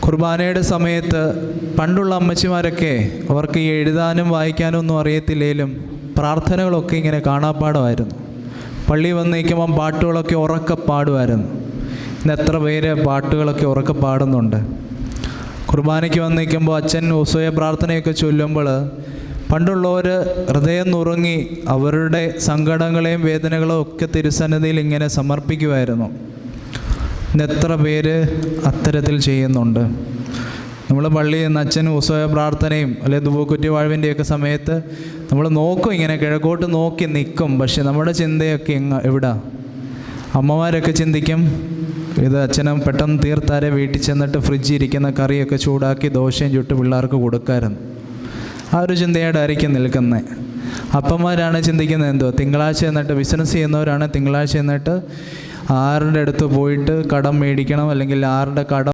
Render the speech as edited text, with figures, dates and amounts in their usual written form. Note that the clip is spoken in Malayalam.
കുർബാനയുടെ സമയത്ത് പണ്ടുള്ള അമ്മച്ചിമാരൊക്കെ അവർക്ക് ഈ എഴുതാനും വായിക്കാനും ഒന്നും അറിയത്തില്ലേലും പ്രാർത്ഥനകളൊക്കെ ഇങ്ങനെ കാണാപ്പാടമായിരുന്നു. പള്ളി വന്ന് നിൽക്കുമ്പം പാട്ടുകളൊക്കെ ഉറക്കെ പാടുമായിരുന്നു. ഇന്ന് എത്ര പേര് പാട്ടുകളൊക്കെ ഉറക്കെ പാടുന്നുണ്ട്? കുർബാനയ്ക്ക് വന്ന് നിൽക്കുമ്പോൾ അച്ഛൻ ഉസയ പ്രാർത്ഥനയൊക്കെ ചൊല്ലുമ്പോൾ പണ്ടുള്ളവർ ഹൃദയം നുറുങ്ങി അവരുടെ സങ്കടങ്ങളെയും വേദനകളും ഒക്കെ തിരുസന്നിധിയിൽ ഇങ്ങനെ സമർപ്പിക്കുമായിരുന്നു. ഇന്ന് എത്ര പേര് അത്തരത്തിൽ ചെയ്യുന്നുണ്ട്? നമ്മൾ പള്ളിയിൽ നിന്ന് അച്ഛൻ ഉസയ പ്രാർത്ഥനയും അല്ലെങ്കിൽ ധൂപക്കുറ്റി വാഴ്വിൻ്റെയൊക്കെ സമയത്ത് നമ്മൾ നോക്കും, ഇങ്ങനെ കിഴക്കോട്ട് നോക്കി നിൽക്കും. പക്ഷെ നമ്മുടെ ചിന്തയൊക്കെ എവിടാ? അമ്മമാരൊക്കെ ചിന്തിക്കും, ഇത് അച്ഛനും പെട്ടെന്ന് തീർത്താരെ വീട്ടിൽ ചെന്നിട്ട് ഫ്രിഡ്ജിൽ ഇരിക്കുന്ന കറിയൊക്കെ ചൂടാക്കി ദോശയും ചുട്ട് പിള്ളേർക്ക് കൊടുക്കാമായിരുന്നു. ആ ഒരു ചിന്തയോടായിരിക്കും നിൽക്കുന്നത്. അപ്പന്മാരാണ് ചിന്തിക്കുന്നത് എന്തോ, തിങ്കളാഴ്ച എന്നിട്ട് ബിസിനസ് ചെയ്യുന്നവരാണ് തിങ്കളാഴ്ച എന്നിട്ട് ആരുടെ അടുത്ത് പോയിട്ട് കടം മേടിക്കണം, അല്ലെങ്കിൽ ആരുടെ കടം